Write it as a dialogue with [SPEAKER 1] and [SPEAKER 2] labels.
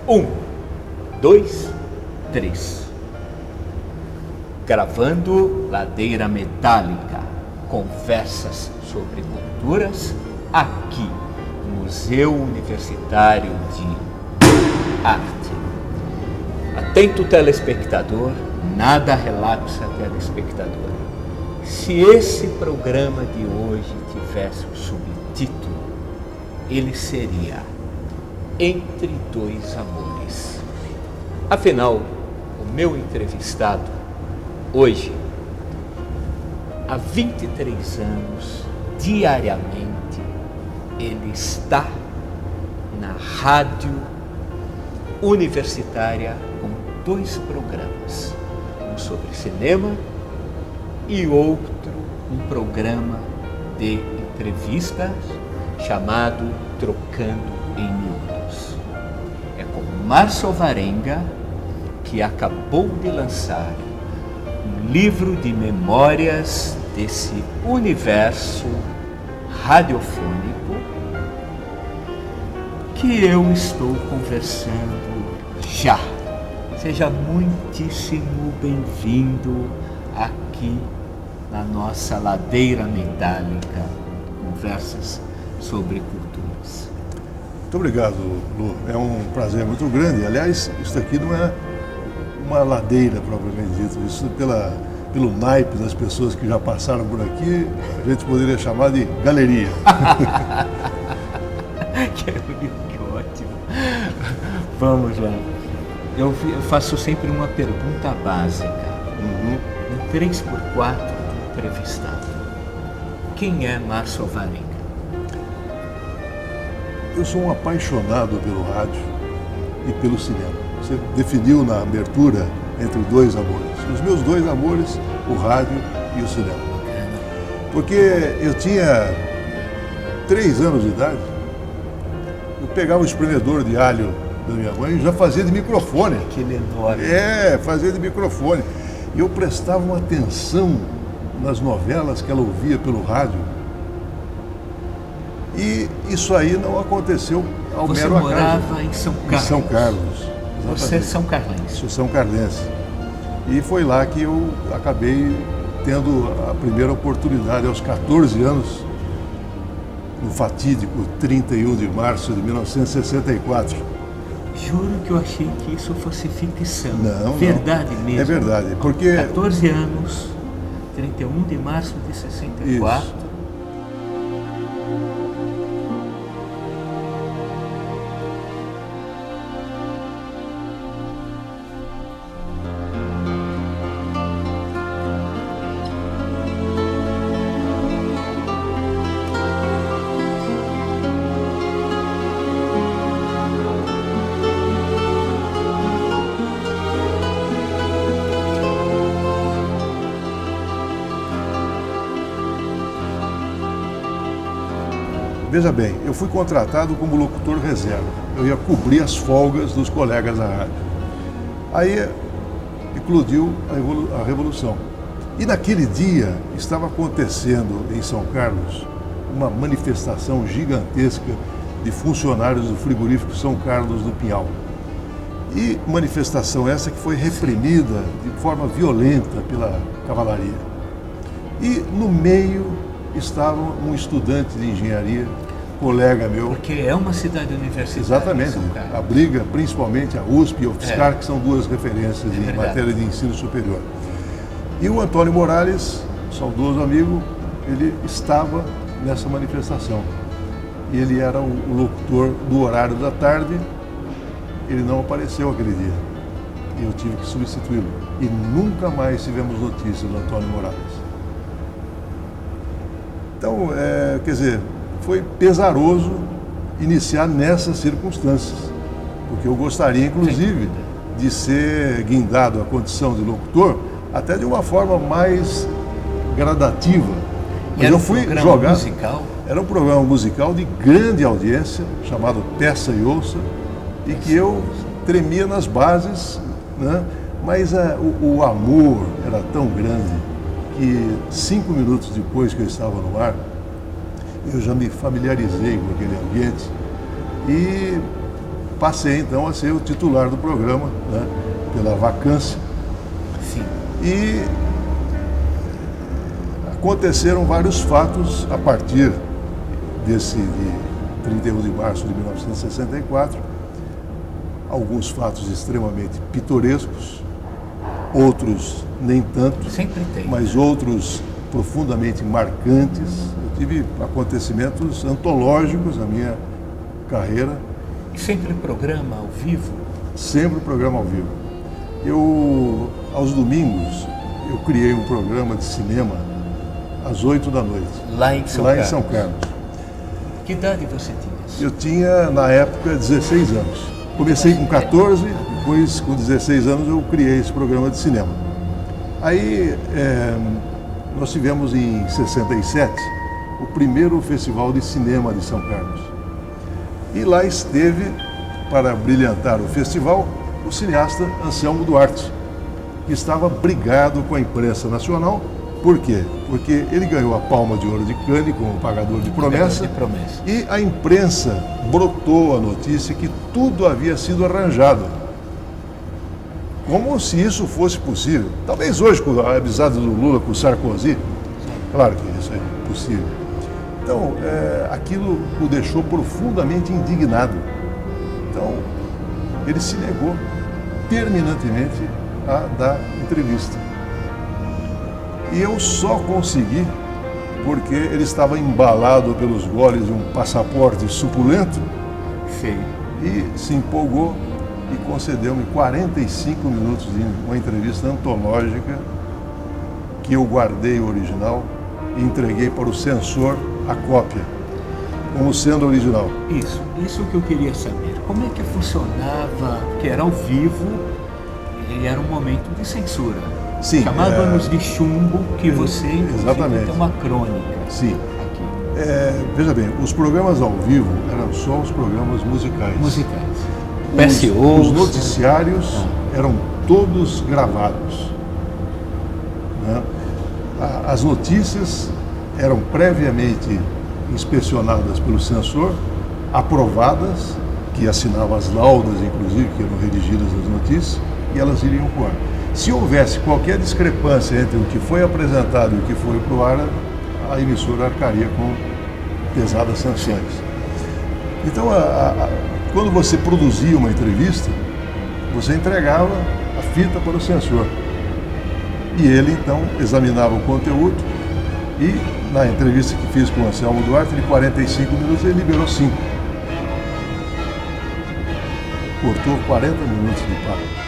[SPEAKER 1] Um, dois, três. Gravando Ladeira Metálica, conversas sobre culturas, aqui no Museu Universitário de Arte. Atento telespectador, nada relapsa telespectador. Se esse programa de hoje tivesse um subtítulo, ele seria Entre Dois Amores. Afinal, o meu entrevistado, hoje, há 23 anos, diariamente, ele está na rádio universitária com 2 programas, um sobre cinema e outro, um programa de entrevistas chamado Trocando em Miúdos. É com Márcio Alvarenga, que acabou de lançar um livro de memórias desse universo radiofônico, que eu estou conversando já. Seja muitíssimo bem-vindo aqui na nossa Ladeira Metálica, conversas sobre culturas.
[SPEAKER 2] Muito obrigado, Lu. É um prazer muito grande. Aliás, isso aqui não é uma ladeira propriamente dita. Isso pelo naipe das pessoas que já passaram por aqui, a gente poderia chamar de galeria.
[SPEAKER 1] Que ótimo. Vamos lá. Eu faço sempre uma pergunta básica. No 3x4 do entrevistado. Quem é Márcio Alvarenga?
[SPEAKER 2] Eu sou um apaixonado pelo rádio e pelo cinema. Você definiu na abertura entre 2 amores. Os meus 2 amores, o rádio e o cinema. Porque eu tinha 3 anos de idade, eu pegava o espremedor de alho da minha mãe e já fazia de microfone.
[SPEAKER 1] Aquele enorme.
[SPEAKER 2] Fazia de microfone. E eu prestava uma atenção nas novelas que ela ouvia pelo rádio. E isso aí não aconteceu ao
[SPEAKER 1] Você
[SPEAKER 2] mero acaso.
[SPEAKER 1] Você morava em São Carlos?
[SPEAKER 2] Em São Carlos. Exatamente.
[SPEAKER 1] Você é São Carlense?
[SPEAKER 2] Sou São Carlense. E foi lá que eu acabei tendo a primeira oportunidade, aos 14 anos, no fatídico 31 de março de 1964.
[SPEAKER 1] Juro que eu achei que isso fosse ficção.
[SPEAKER 2] Não,
[SPEAKER 1] verdade mesmo.
[SPEAKER 2] É verdade, porque...
[SPEAKER 1] 14 anos, 31 de março de 64.
[SPEAKER 2] Isso. Veja bem, eu fui contratado como locutor reserva. Eu ia cobrir as folgas dos colegas da rádio. Aí eclodiu a Revolução. E naquele dia estava acontecendo em São Carlos uma manifestação gigantesca de funcionários do frigorífico São Carlos do Pinhal. E manifestação essa que foi reprimida de forma violenta pela cavalaria. E no meio estava um estudante de engenharia, colega meu.
[SPEAKER 1] Porque é uma cidade universitária.
[SPEAKER 2] Exatamente. Abriga principalmente a USP e a UFSCar, que são 2 referências em matéria de ensino superior. E o Antônio Morales, saudoso amigo, ele estava nessa manifestação. E ele era o locutor do horário da tarde ele não apareceu aquele dia. E eu tive que substituí-lo. E nunca mais tivemos notícias do Antônio Morales. Então, quer dizer, foi pesaroso iniciar nessas circunstâncias, porque eu gostaria, inclusive, de ser guindado à condição de locutor, até de uma forma mais gradativa. Mas eu fui jogar.
[SPEAKER 1] Musical?
[SPEAKER 2] Era um programa musical de grande audiência, chamado Peça e Ouça, e que eu tremia nas bases, né? Mas o amor era tão grande que 5 minutos depois que eu estava no ar, eu já me familiarizei com aquele ambiente e passei então a ser o titular do programa, né? Pela vacância.
[SPEAKER 1] Sim.
[SPEAKER 2] E aconteceram vários fatos a partir de 31 de março de 1964, alguns fatos extremamente pitorescos, outros nem tanto,
[SPEAKER 1] Sempre tem,
[SPEAKER 2] mas outros profundamente marcantes. Eu tive acontecimentos antológicos na minha carreira.
[SPEAKER 1] E sempre programa ao vivo?
[SPEAKER 2] Sempre programa ao vivo. Aos domingos, eu criei um programa de cinema às 8 da noite.
[SPEAKER 1] Lá em São
[SPEAKER 2] Carlos.
[SPEAKER 1] Que idade você tinha?
[SPEAKER 2] Eu tinha, na época, 16 anos. Comecei com 14, depois, com 16 anos, eu criei esse programa de cinema. Aí, nós tivemos em 67 o primeiro Festival de Cinema de São Carlos. E lá esteve, para brilhantar o festival, o cineasta Anselmo Duarte, que estava brigado com a imprensa nacional. Por quê? Porque ele ganhou a Palma de Ouro de Cannes como pagador de promessa, e a imprensa brotou a notícia que tudo havia sido arranjado. Como se isso fosse possível. Talvez hoje, com a amizade do Lula com o Sarkozy, claro que isso é possível. Então, aquilo o deixou profundamente indignado. Então, ele se negou terminantemente a dar entrevista. E eu só consegui porque ele estava embalado pelos goles de um passaporte suculento.
[SPEAKER 1] Sim.
[SPEAKER 2] E se empolgou e concedeu-me 45 minutos de uma entrevista antológica que eu guardei o original e entreguei para o censor a cópia, como sendo original.
[SPEAKER 1] Isso que eu queria saber. Como é que funcionava, que era ao vivo, e era um momento de censura?
[SPEAKER 2] Sim.
[SPEAKER 1] Chamado Anos de Chumbo, que você
[SPEAKER 2] exatamente.
[SPEAKER 1] tem uma crônica.
[SPEAKER 2] Sim.
[SPEAKER 1] Aqui.
[SPEAKER 2] Veja bem, os programas ao vivo eram só os programas musicais. Os noticiários eram todos gravados, né? As notícias eram previamente inspecionadas pelo censor, aprovadas, que assinava as laudas, inclusive, que eram redigidas as notícias, e elas iriam para o ar. Se houvesse qualquer discrepância entre o que foi apresentado e o que foi para o ar, a emissora arcaria com pesadas sanções. Então, quando você produzia uma entrevista, você entregava a fita para o censor. E ele, então, examinava o conteúdo e, na entrevista que fiz com o Anselmo Duarte, de 45 minutos, ele liberou 5. Cortou 40 minutos de papo.